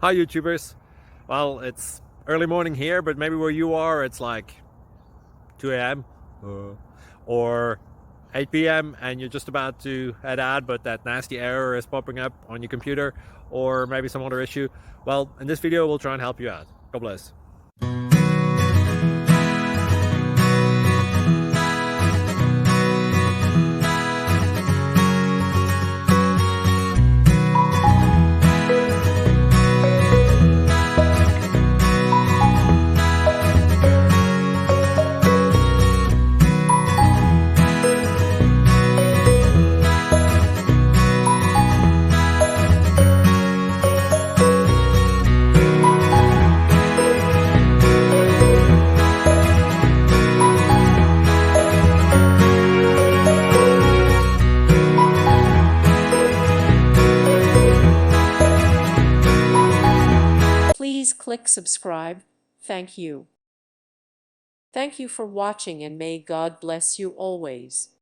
Hi YouTubers. Well, it's early morning here, but maybe where you are it's like 2 a.m. or 8 p.m. and you're just about to head out, but that nasty error is popping up on your computer, or maybe some other issue. Well, in this video we'll try and help you out. God bless. Please click subscribe. Thank you. Thank you for watching, and may God bless you always.